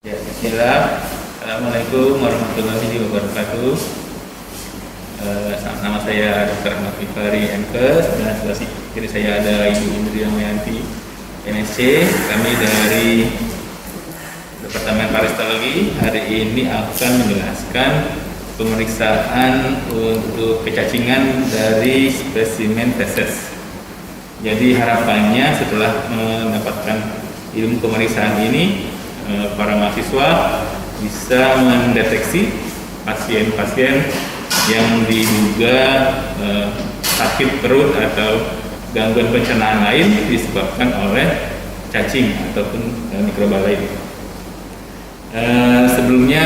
Ya, bismillah. Assalamualaikum warahmatullahi wabarakatuh. Nama saya Dr. Ahmad Fifari MKes dan sebelah kiri saya ada Ibu Indri Damayanti MSc. Kami dari Departemen Parasitologi hari ini akan menjelaskan pemeriksaan untuk kecacingan dari spesimen feses. Jadi harapannya setelah mendapatkan ilmu pemeriksaan ini, para mahasiswa bisa mendeteksi pasien-pasien yang diduga sakit perut atau gangguan pencernaan lain disebabkan oleh cacing ataupun mikroba lain. Sebelumnya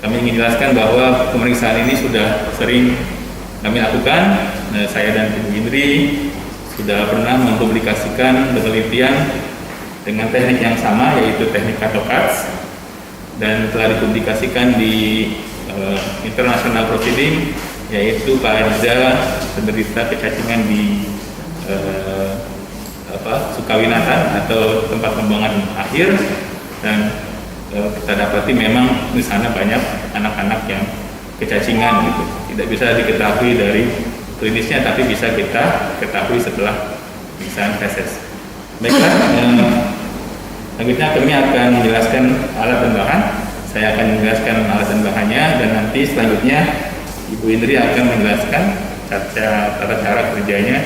kami ingin jelaskan bahwa pemeriksaan ini sudah sering kami lakukan. Saya dan Ibu Indri sudah pernah mempublikasikan penelitian dengan teknik yang sama, yaitu teknik CATOCATS, dan telah dipublikasikan di international proceeding, yaitu pada penderita kecacingan di Sukawinatan atau tempat pembuangan akhir, dan kita dapati memang di sana banyak anak-anak yang kecacingan gitu. Tidak bisa diketahui dari klinisnya, tapi bisa kita ketahui setelah pemeriksaan feses. Baiklah, selanjutnya kami akan menjelaskan alat dan bahan. Saya akan menjelaskan alat dan bahannya, dan nanti selanjutnya Ibu Indri akan menjelaskan tata cara kerjanya,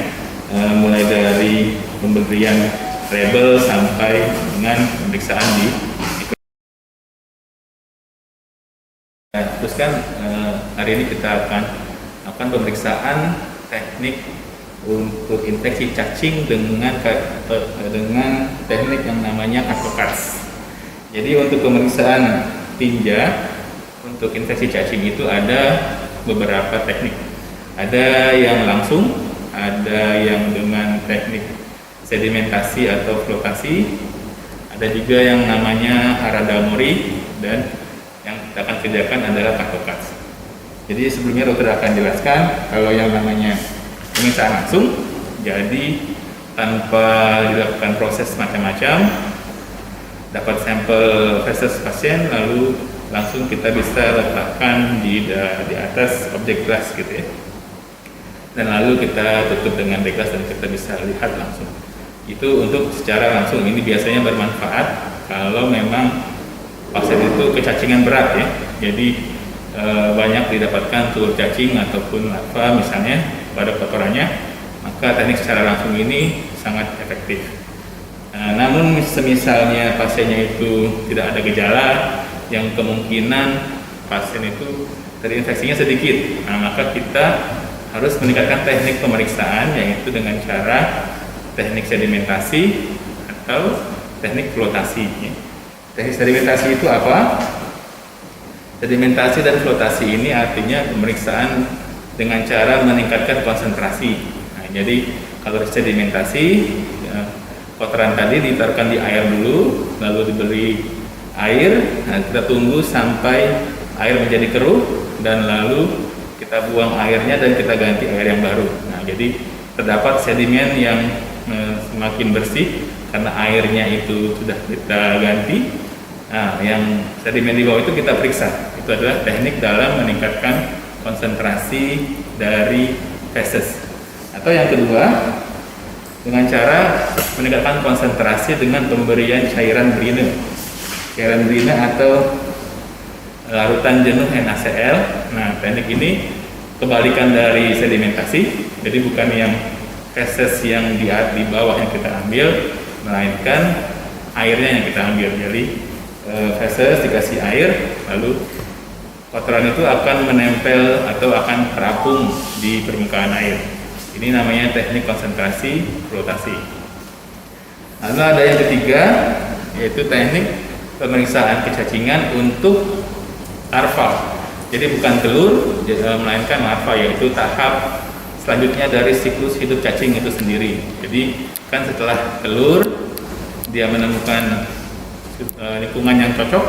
mulai dari pemberian label sampai dengan pemeriksaan di. Terus kan hari ini kita akan melakukan pemeriksaan teknik untuk infeksi cacing dengan teknik yang namanya CATOCATS. Jadi untuk pemeriksaan tinja untuk infeksi cacing itu ada beberapa teknik. Ada yang langsung, ada yang dengan teknik sedimentasi atau flotasi, ada juga yang namanya Harada-Mori, dan yang kita akan kerjakan adalah CATOCATS. Jadi sebelumnya dokter akan jelaskan kalau yang namanya pemeriksaan langsung, jadi tanpa dilakukan proses macam-macam, dapat sampel feses pasien lalu langsung kita bisa letakkan di atas objek gelas gitu ya, dan lalu kita tutup dengan gelas dan kita bisa lihat langsung. Itu untuk secara langsung. Ini biasanya bermanfaat kalau memang pasien itu kecacingan berat ya, jadi banyak didapatkan telur cacing ataupun larva misalnya pada kotorannya, maka teknik secara langsung ini sangat efektif. Namun semisalnya pasiennya itu tidak ada gejala, yang kemungkinan pasien itu terinfeksinya sedikit, maka kita harus meningkatkan teknik pemeriksaan, yaitu dengan cara teknik sedimentasi atau teknik flotasi. Teknik sedimentasi itu apa? Sedimentasi dan flotasi ini artinya pemeriksaan dengan cara meningkatkan konsentrasi. Nah, jadi kalau sedimentasi, kotoran tadi ditaruhkan di air dulu, lalu diberi air. Nah, kita tunggu sampai air menjadi keruh, dan lalu kita buang airnya dan kita ganti air yang baru. Nah, jadi terdapat sedimen yang semakin bersih karena airnya itu sudah kita ganti. Nah, yang sedimen di bawah itu kita periksa. Itu adalah teknik dalam meningkatkan konsentrasi dari feses. Atau yang kedua, dengan cara meningkatkan konsentrasi dengan pemberian cairan brine. Cairan brine atau larutan jenuh NaCl. Nah, teknik ini kebalikan dari sedimentasi. Jadi bukan yang feses yang di bawah yang kita ambil, melainkan airnya yang kita ambil. Jadi feses dikasih air, lalu kotoran itu akan menempel atau akan terapung di permukaan air. Ini namanya teknik konsentrasi flotasi. Lalu ada yang ketiga, yaitu teknik pemeriksaan kecacingan untuk larva. Jadi bukan telur, melainkan larva, yaitu tahap selanjutnya dari siklus hidup cacing itu sendiri. Jadi kan setelah telur dia menemukan lingkungan yang cocok,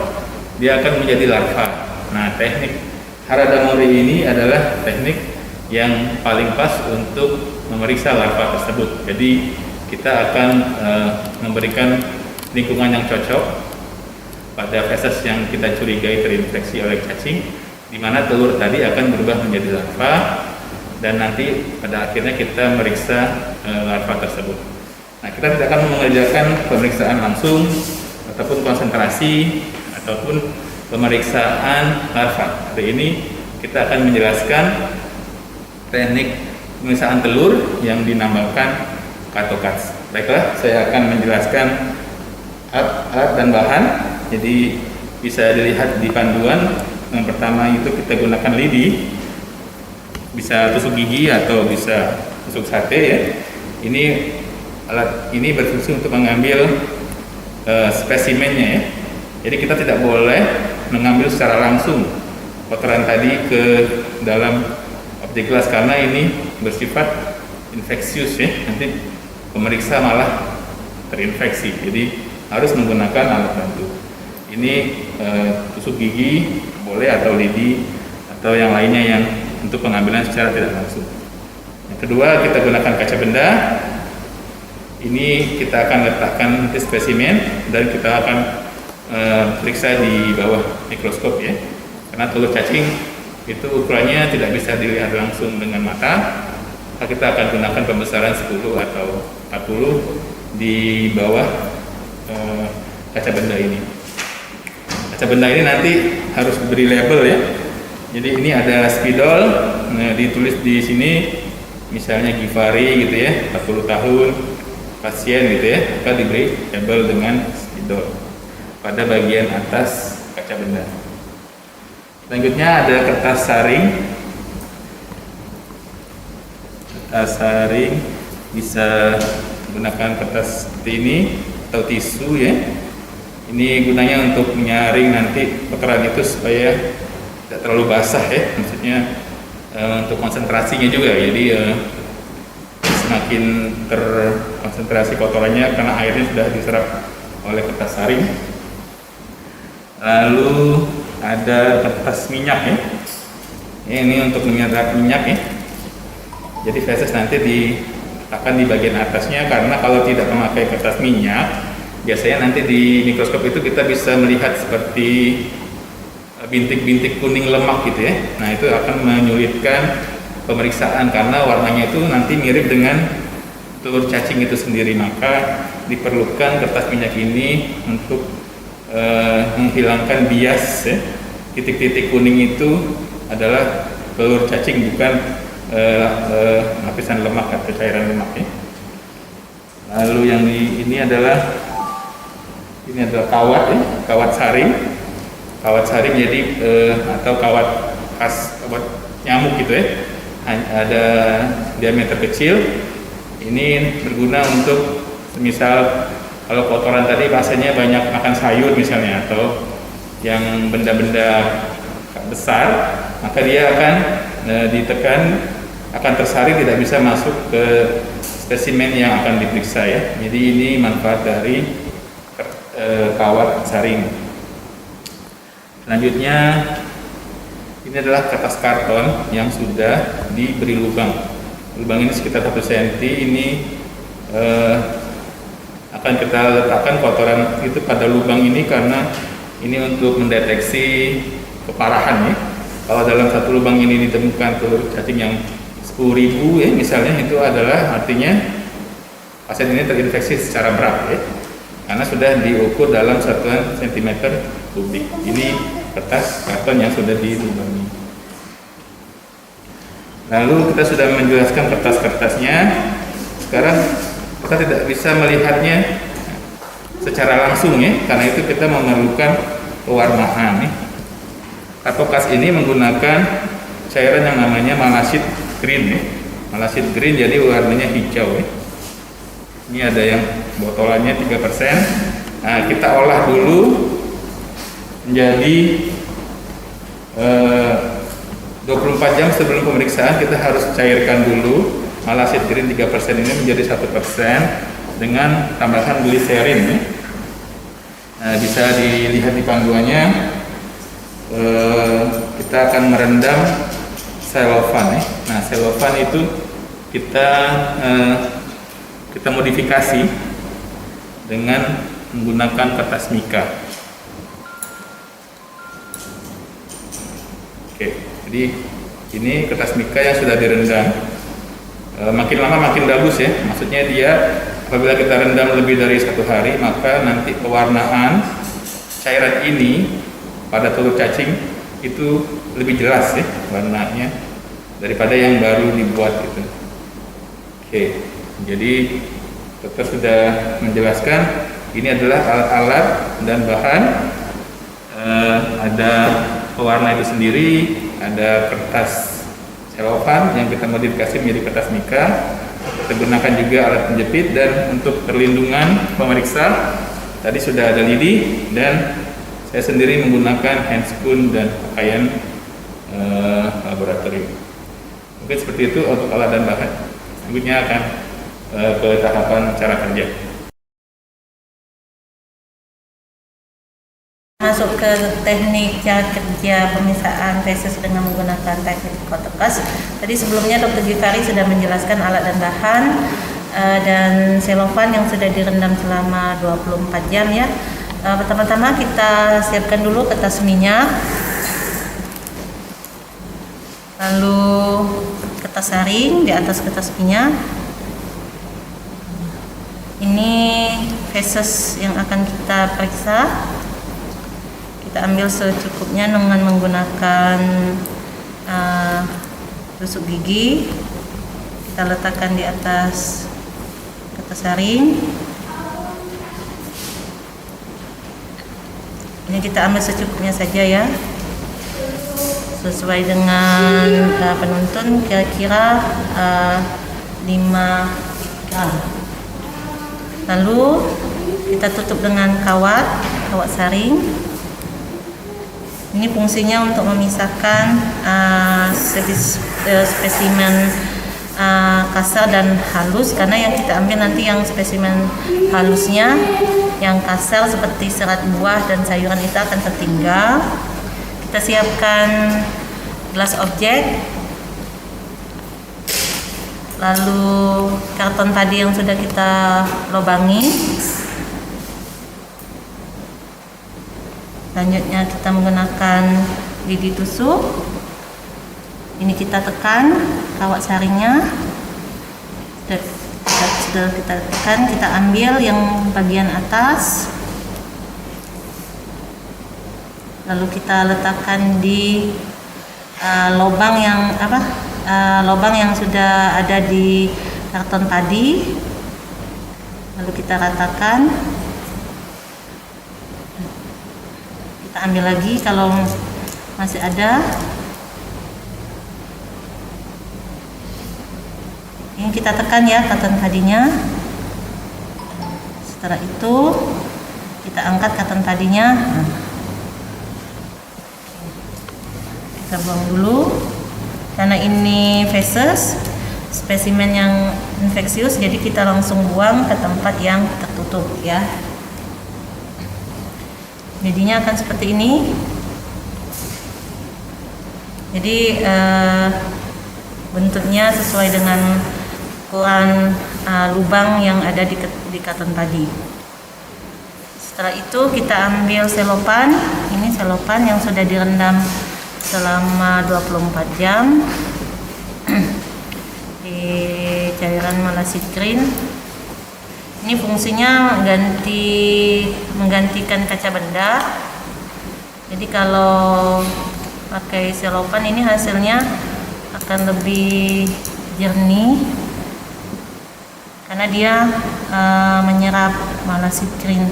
dia akan menjadi larva. Nah, teknik Harada-Mori ini adalah teknik yang paling pas untuk memeriksa larva tersebut. Jadi kita akan memberikan lingkungan yang cocok pada feses yang kita curigai terinfeksi oleh cacing, di mana telur tadi akan berubah menjadi larva, dan nanti pada akhirnya kita meriksa larva tersebut. Nah, kita tidak akan mengerjakan pemeriksaan langsung ataupun konsentrasi ataupun pemeriksaan larva. Hari ini kita akan menjelaskan teknik pemeriksaan telur yang dinamakan CATOCATS. Baiklah, saya akan menjelaskan alat dan bahan. Jadi bisa dilihat di panduan. Yang pertama itu kita gunakan lidi, bisa tusuk gigi atau bisa tusuk sate ya. Ini alat ini berfungsi untuk mengambil spesimennya ya. Jadi kita tidak boleh mengambil secara langsung kotoran tadi ke dalam objek gelas karena ini bersifat infeksius ya. Nanti pemeriksa malah terinfeksi. Jadi harus menggunakan alat bantu. Ini tusuk gigi boleh atau lidi atau yang lainnya yang untuk pengambilan secara tidak langsung. Yang kedua, kita gunakan kaca benda. Ini kita akan letakkan nanti spesimen dan kita akan periksa di bawah mikroskop ya. Karena telur cacing itu ukurannya tidak bisa dilihat langsung dengan mata. Maka kita akan gunakan pembesaran 10 atau 40 di bawah kaca benda ini. Kaca benda ini nanti harus diberi label ya. Jadi ini ada spidol, nah, ditulis di sini misalnya Givari gitu ya, 40 tahun pasien gitu ya, maka diberi label dengan spidol pada bagian atas kaca benda. Selanjutnya ada kertas saring. Kertas saring bisa menggunakan kertas seperti ini atau tisu ya. Ini gunanya untuk menyaring nanti kotoran itu supaya tidak terlalu basah ya. Maksudnya untuk konsentrasinya juga. Jadi semakin terkonsentrasi kotorannya karena airnya sudah diserap oleh kertas saring. Lalu ada kertas minyak ya. Ini untuk menyerap minyak ya. Jadi feses nanti diletakkan di bagian atasnya, karena kalau tidak memakai kertas minyak, biasanya nanti di mikroskop itu kita bisa melihat seperti bintik-bintik kuning lemak gitu ya. Nah, itu akan menyulitkan pemeriksaan karena warnanya itu nanti mirip dengan telur cacing itu sendiri. Maka diperlukan kertas minyak ini untuk menghilangkan bias ya. Titik-titik kuning itu adalah telur cacing, bukan lapisan lemak atau cairan lemak ya. Lalu yang ini adalah kawat ya, kawat saring. Kawat saring jadi atau kawat khas kawat nyamuk gitu ya. Ada diameter kecil. Ini berguna untuk semisal kalau kotoran tadi pasiennya banyak makan sayur misalnya atau yang benda-benda besar, maka dia akan ditekan, akan tersaring, tidak bisa masuk ke spesimen yang akan diperiksa ya. Jadi ini manfaat dari kawat saring. Selanjutnya ini adalah kertas karton yang sudah diberi lubang. Lubang ini sekitar 1 cm. Ini akan kita letakkan kotoran itu pada lubang ini karena ini untuk mendeteksi keparahan ya. Kalau dalam satu lubang ini ditemukan telur cacing yang 10.000 ya misalnya, itu adalah artinya pasien ini terinfeksi secara berat ya, karena sudah diukur dalam satuan sentimeter kubik. Ini kertas karton yang sudah dilubangi. Lalu kita sudah menjelaskan kertas-kertasnya. Sekarang kita tidak bisa melihatnya secara langsung ya, karena itu kita memerlukan pewarnaan ya. CATOCATS ini menggunakan cairan yang namanya malasid green ya. Malasid green jadi warnanya hijau ya. Ini ada yang botolannya 3%. Nah, kita olah dulu menjadi 24 jam sebelum pemeriksaan kita harus cairkan dulu malasid green 3% ini menjadi 1% dengan tambahan gliserin ya. Nah, bisa dilihat di panduannya. Kita akan merendam selofan ya. Nah, selofan itu kita modifikasi dengan menggunakan kertas mika. Oke, jadi ini kertas mika yang sudah direndam. Makin lama makin bagus ya. Maksudnya dia apabila kita rendam lebih dari 1 hari, maka nanti pewarnaan cairan ini pada telur cacing itu lebih jelas ya warnanya daripada yang baru dibuat gitu. Oke, jadi dokter sudah menjelaskan ini adalah alat-alat dan bahan. Ada pewarna itu sendiri, ada kertas selofan yang kita modifikasi menjadi kertas mika. Kita gunakan juga alat penjepit, dan untuk perlindungan pemeriksa tadi sudah ada lidi, dan saya sendiri menggunakan handscoon dan pakaian laboratorium. Mungkin seperti itu untuk alat dan bahan. Selanjutnya akan ke tahapan cara kerja. Masuk ke teknik cara kerja pemisahan feses dengan menggunakan teknik kotekas. Tadi sebelumnya Dr. Givari sudah menjelaskan alat dan bahan dan selofan yang sudah direndam selama 24 jam ya. Pertama-tama kita siapkan dulu kertas minyak, lalu kertas saring di atas kertas minyak. Ini feses yang akan kita periksa. Kita ambil secukupnya dengan menggunakan tusuk gigi. Kita letakkan di atas kertas saring. Ini kita ambil secukupnya saja ya, sesuai dengan penuntun, kira-kira 5 gram. Lalu kita tutup dengan kawat saring. Ini fungsinya untuk memisahkan spesimen kasar dan halus, karena yang kita ambil nanti yang spesimen halusnya, yang kasar seperti serat buah dan sayuran itu akan tertinggal. Kita siapkan gelas objek, lalu karton tadi yang sudah kita lubangi. Selanjutnya kita menggunakan lidi tusuk. Ini kita tekan kawat saringnya. Sudah kita tekan, kita ambil yang bagian atas, lalu kita letakkan di lubang yang sudah ada di karton tadi, lalu kita ratakan. Kita ambil lagi kalau masih ada. Ini kita tekan ya karton tadinya. Setelah itu kita angkat karton tadinya. Kita buang dulu, karena ini feses, spesimen yang infeksius, jadi kita langsung buang ke tempat yang tertutup ya. Jadinya akan seperti ini. Jadi bentuknya sesuai dengan ukuran lubang yang ada di karton tadi. Setelah itu kita ambil selofan. Ini selofan yang sudah direndam selama 24 jam di cairan malasidrin. Ini fungsinya menggantikan kaca benda. Jadi kalau pakai selofan ini hasilnya akan lebih jernih, karena dia menyerap malasidrin.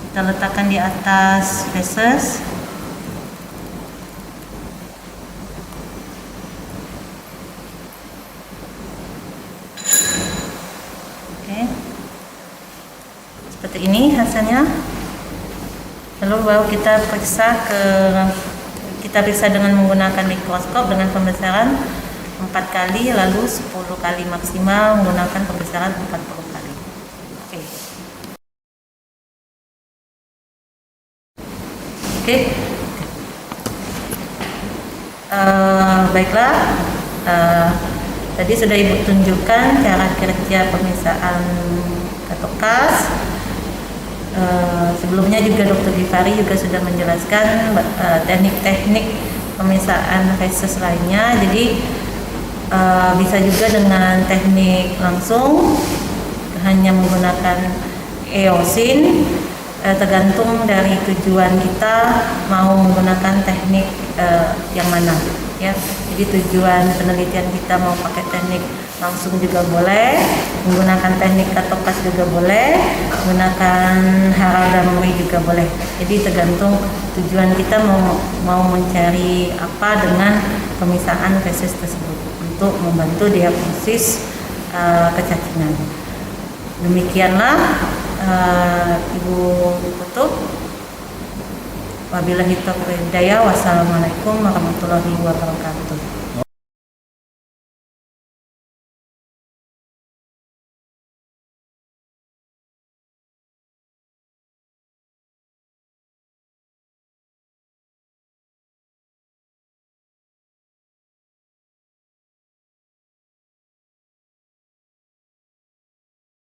Kita letakkan di atas feses. Oke, seperti ini hasilnya. Lalu baru kita periksa dengan menggunakan mikroskop dengan pembesaran 4 kali, lalu 10 kali maksimal menggunakan pembesaran 40 kali. Oke. Baiklah, tadi sudah Ibu tunjukkan cara kerja pemisahan katokas. Sebelumnya juga Dr. Givari juga sudah menjelaskan teknik-teknik pemisahan feses lainnya. Jadi bisa juga dengan teknik langsung, hanya menggunakan eosin, tergantung dari tujuan kita mau menggunakan teknik yang mana ya. Jadi tujuan penelitian kita mau pakai teknik langsung juga boleh, menggunakan teknik katokas juga boleh, menggunakan Harald dan Murray juga boleh. Jadi tergantung tujuan kita mau mencari apa dengan pemisahan feses tersebut untuk membantu diagnosis kecacingan. Demikianlah Ibu Kutub. Wabillahi taufiq wal hidayah. Wassalamualaikum warahmatullahi wabarakatuh.